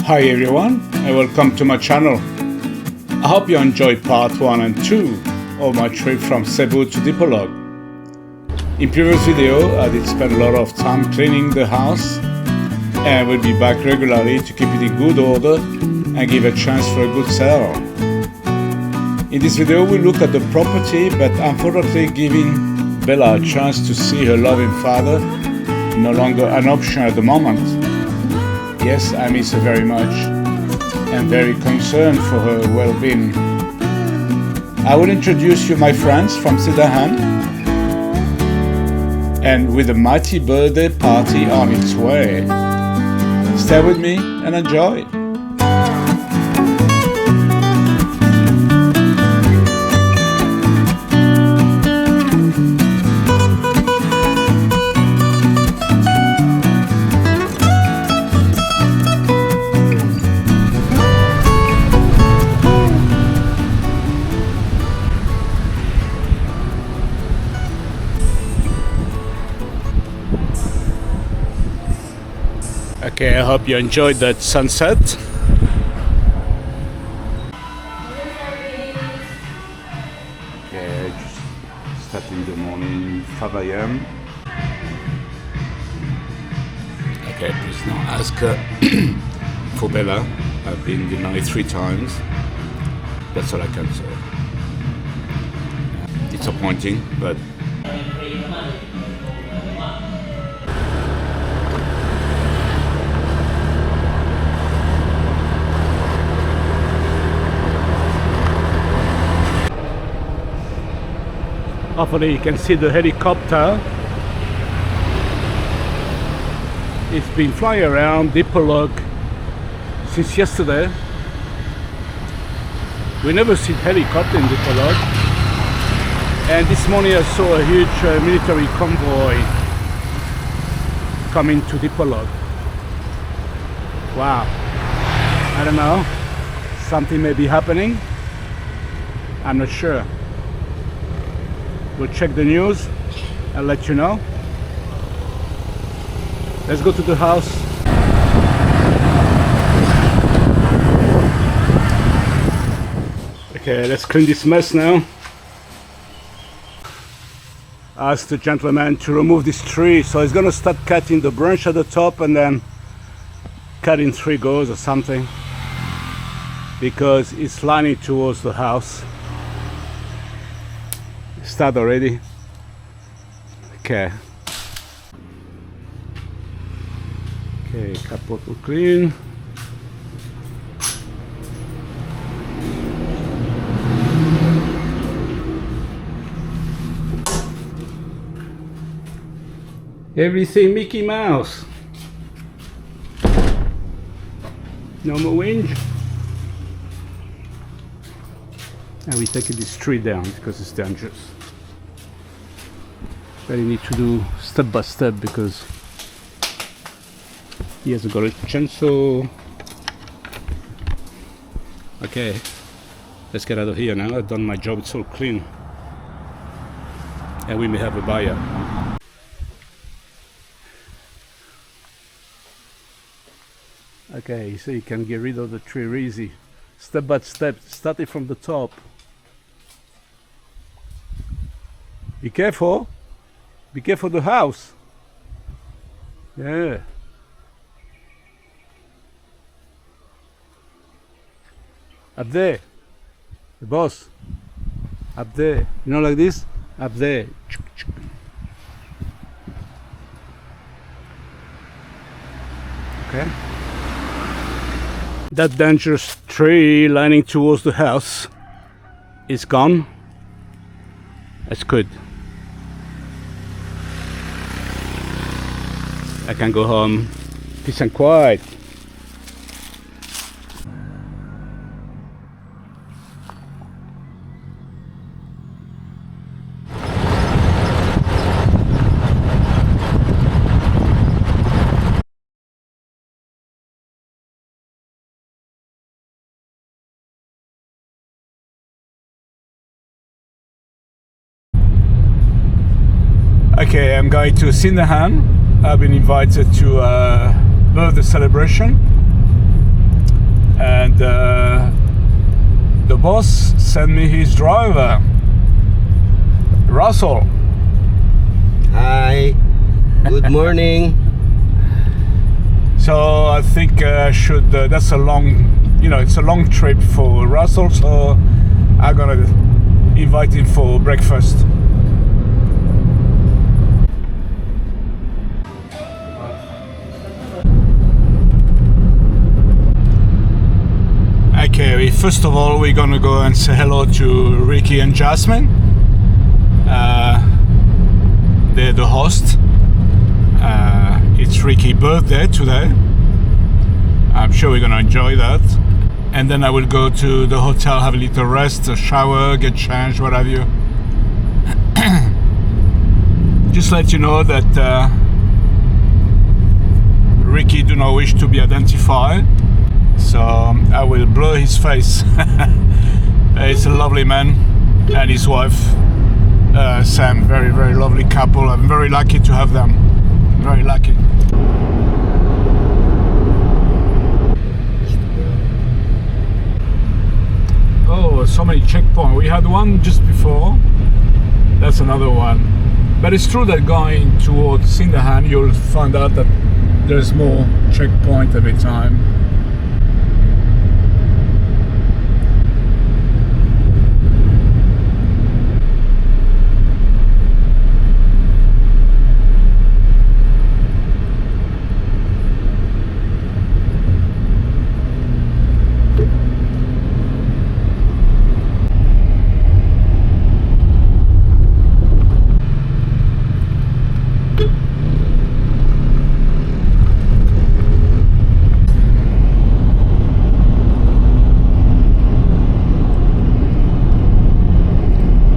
Hi everyone and welcome to my channel. I hope you enjoyed part 1 and 2 of my trip from Cebu to Dipolog. In previous video I did spend a lot of time cleaning the house and will be back regularly to keep it in good order and give a chance for a good sale. In this video we'll look at the property, but unfortunately giving Bella a chance to see her loving father no longer an option at the moment. Yes, I miss her very much and very concerned for her well-being. I will introduce you my friends from Sindangan, and with a mighty birthday party on its way. Stay with me and enjoy. Okay, I hope you enjoyed that sunset. Okay, just starting the morning, 5 a.m. Okay, please now ask for Bella. I've been denied 3 times. That's all I can say. Disappointing, but hopefully you can see the helicopter. It's been flying around Dipolog since yesterday. We never see helicopter in Dipolog. And this morning I saw a huge military convoy coming to Dipolog. Wow. I don't know. Something may be happening. I'm not sure. We'll check the news and let you know. Let's go to the house. Okay, let's clean this mess now. Ask the gentleman to remove this tree. So he's gonna start cutting the branch at the top and then cutting 3 goes or something, because it's lining towards the house. Start already. Okay. Okay, kapot will clean. Everything Mickey Mouse. No more winch. And we're taking this tree down because it's dangerous. But you need to do step by step because he hasn't got a chainsaw. Okay, let's get out of here now. I've done my job, it's all clean. And we may have a buyer. Okay, so you can get rid of the tree easy. Step by step, starting from the top. Be careful. Be careful the house. Yeah. Up there. The boss. Up there. You know, like this? Up there. Okay. That dangerous tree lining towards the house is gone. That's good. I can go home peace and quiet. Okay, I'm going to Sindangan. I've been invited to a birthday celebration and the boss sent me his driver, Russell. Hi, good morning. So I think I should. That's a long, it's a long trip for Russell. So I'm gonna invite him for breakfast. Okay, first of all, we're gonna go and say hello to Ricky and Jasmine. They're the host. It's Ricky's birthday today. I'm sure we're gonna enjoy that. And then I will go to the hotel, have a little rest, a shower, get changed, what have you. Just let you know that Ricky do not wish to be identified, so I will blur his face. He's a lovely man, and his wife Sam, very, very lovely couple. I'm very lucky to have them. Very lucky. Oh, so many checkpoints. We had one just before. That's another one. But it's true that going towards Sindangan, you'll find out that there's more checkpoint every time.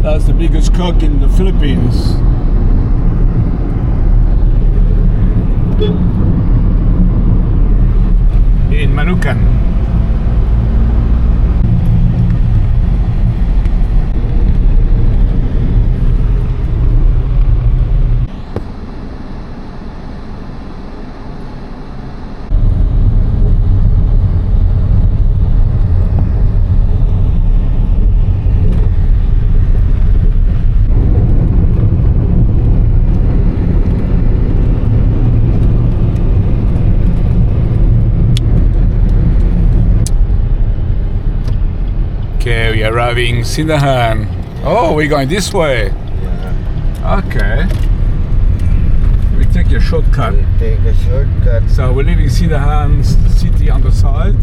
That's the biggest cock in the Philippines. In Manukan. Okay, we are arriving in Sindangan. Oh, we're going this way. Yeah. Okay. We take a shortcut. We take a shortcut. So we're leaving Sindangan city on the side.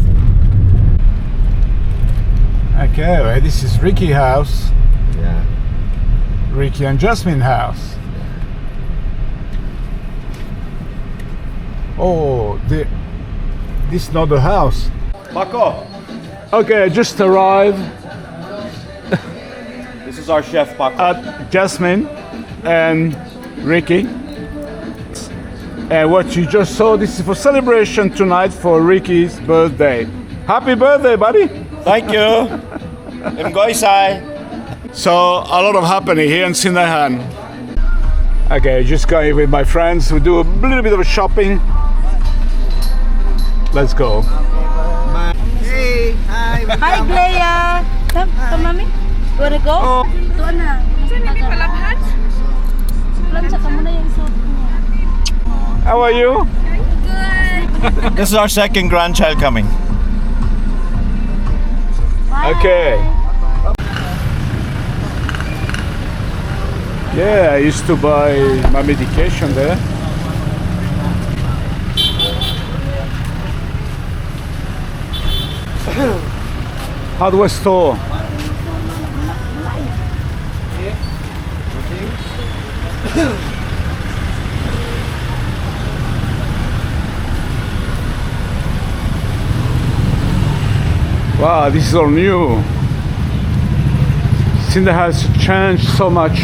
Okay, well, this is Ricky's house. Yeah. Ricky and Jasmine house. Oh, this is not the house. Paco, Okay, I just arrived this is our chef Paco. at Jasmine and Ricky. And what you just saw, this is for celebration tonight for Ricky's birthday. Happy birthday, buddy! Thank you. Sai. So a lot of happening here in Sindangan. Okay, just going with my friends. We do a little bit of shopping. Let's go. Hey, hi. Hi, Glea. Come, mommy. You wanna go? Doon na. Plancha ka muna yung suot mo. How are you? Good. This is our second grandchild coming. Okay. Yeah, I used to buy my medication there. Hardware store. Wow, this is all new. Sinda has changed so much.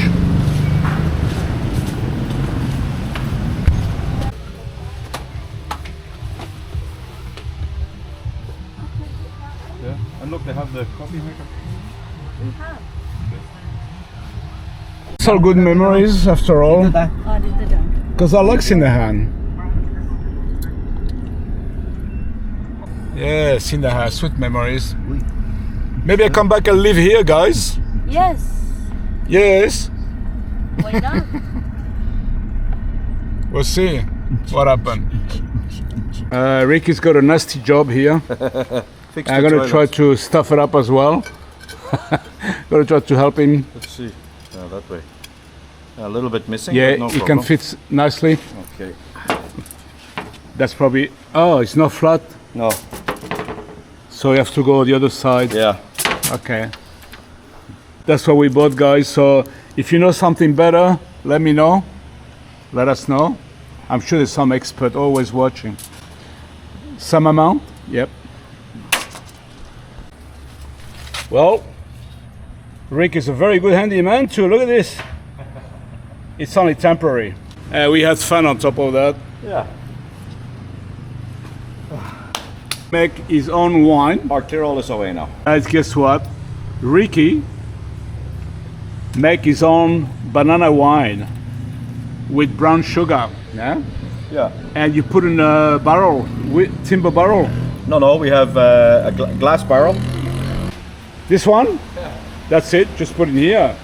Yeah, and look, they have the coffee maker. It's all good memories after all. Oh, dito daw. Because I like Sindahan. Yeah, Sindangan, sweet memories. Maybe I come back and live here, guys. Yes. Yes. Why not? We'll see what happened. Ricky's got a nasty job here. Fix I'm the gonna try toilets. to stuff it up as well. Gonna try to help him. Let's see. That way. A little bit missing. Yeah, but no it problem. can fit nicely. Okay. That's probably. Oh, it's not flat, No. so you have to go the other side. Yeah. Okay. That's what we bought, guys. So if you know something better, let me know. Let us know. I'm sure there's some expert always watching. Some amount? Yep. Well, Rick is a very good handyman too. Look at this. It's only temporary. We had fun on top of that. Yeah. Make his own wine. Our Tyrol is away now. Guys, guess what? Ricky make his own banana wine with brown sugar. Yeah. Yeah. And you put in a barrel, timber barrel. No, we have a glass barrel. This one? Yeah. That's it. Just put it here.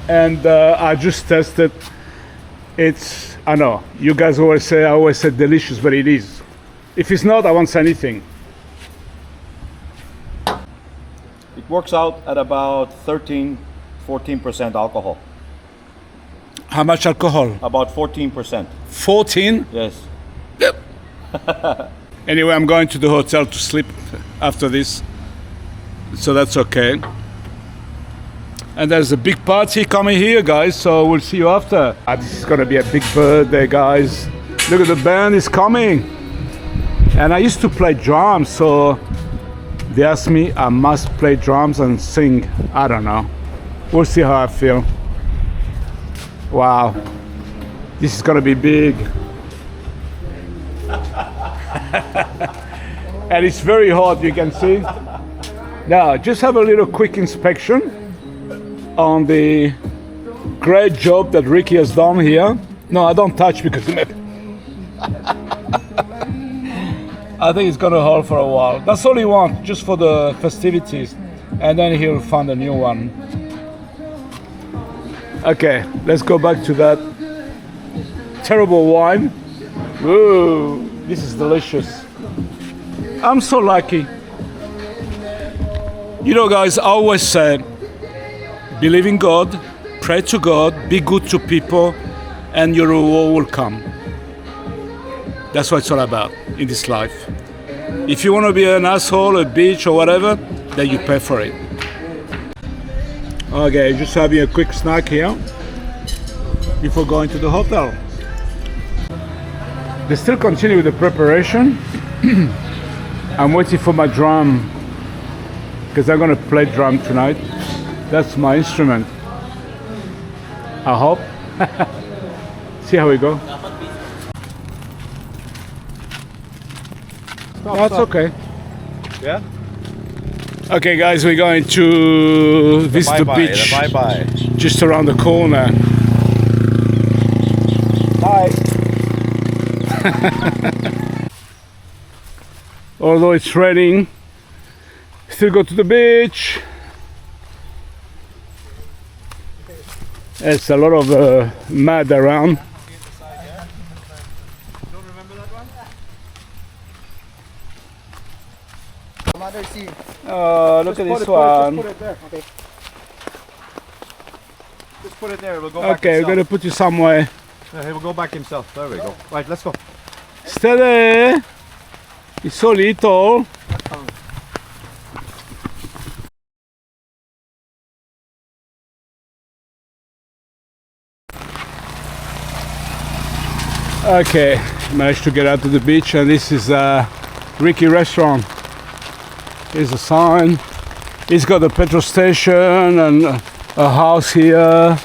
And I just tested. It's, I know, you guys always say, I always say delicious, but it is. If it's not, I won't say anything. It works out at about 14% alcohol. How much alcohol? About 14%. 14? Yes. Anyway, I'm going to the hotel to sleep after this. So that's okay. And there's a big party coming here, guys, so we'll see you after. This is gonna be a big birthday, guys. Look at the band is coming. And I used to play drums, so they asked me I must play drums and sing. I don't know. We'll see how I feel. Wow. This is gonna be big. And it's very hot, you can see. Now, just have a little quick inspection on the great job that Ricky has done here. No, I don't touch because I think it's gonna hold for a while. That's all he wants, just for the festivities. And then he'll find a new one. Okay, let's go back to that terrible wine. Ooh, this is delicious. I'm so lucky. You know, guys, I always say, believe in God, pray to God, be good to people, and your reward will come. That's what it's all about in this life. If you want to be an asshole, a bitch, or whatever, then you pay for it. Okay, just having a quick snack here before going to the hotel. They still continue with the preparation. I'm waiting for my drum because I'm gonna play drum tonight. That's my instrument. I hope. See how we go. That's okay. Yeah? Okay, guys, we're going to visit the beach Bye-bye. just around the corner. Bye. Although it's raining, still go to the beach. There's a lot of mud around. Oh, look at this one. Just put it there. Okay. Just put it there. We'll go back Okay, we're himself. gonna put you somewhere. Yeah, he will go back himself. There we go. Right, let's go. Stay there. It's so little. Okay, managed to get out to the beach, and this is Ricky restaurant. Here's a sign. It's got a petrol station and a house here,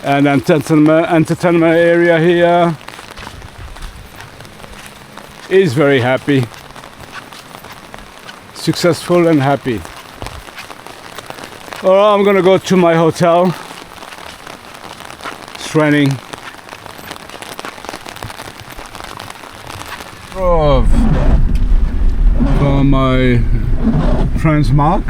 and entertainment area here. He's very happy, successful and happy. Well, I'm gonna go to my hotel. It's raining. from my friend's Mark.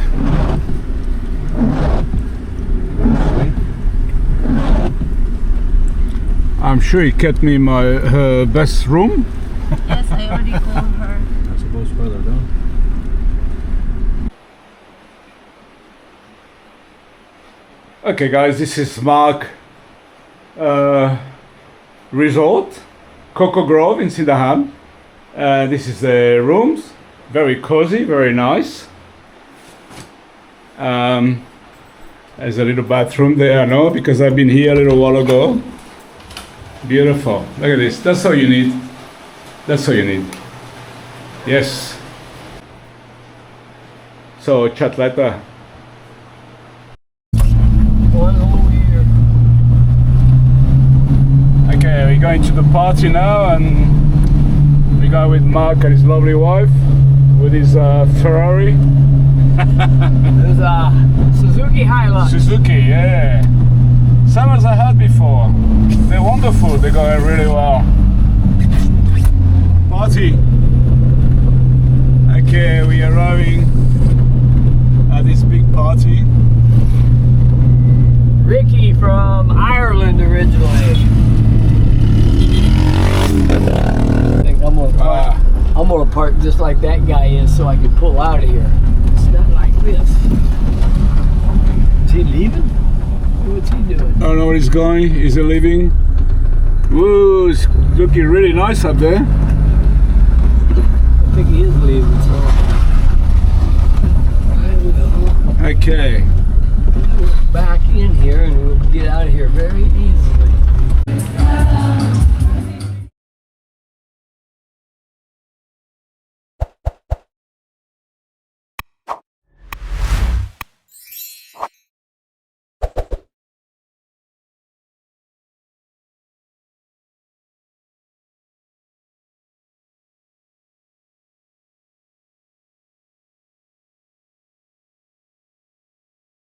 I'm sure he kept me her best room. Yes, I already called her. I suppose further down. Okay guys, this is Mark Resort, Coco Grove in Sindangan. This is the rooms, very cozy, very nice. There's a little bathroom there, I know, because I've been here a little while ago. Beautiful, look at this, that's all you need. That's all you need. Yes. So, chat later. Okay, we're going to the party now, and we go with Mark and his lovely wife with his Ferrari. There's a Suzuki Hilux. Suzuki, yeah. Same as I had before. They're wonderful, they go really well. Party. Okay, we are arriving at this big party. Ricky from Ireland originally. I think I'm gonna park just like that guy is so I can pull out of here. It's not like this. Is he leaving? What's he doing? I don't know where he's going. Is he leaving? Whoa, it's looking really nice up there. I think he is leaving, so I will Okay. back in here and we'll get out of here very easily.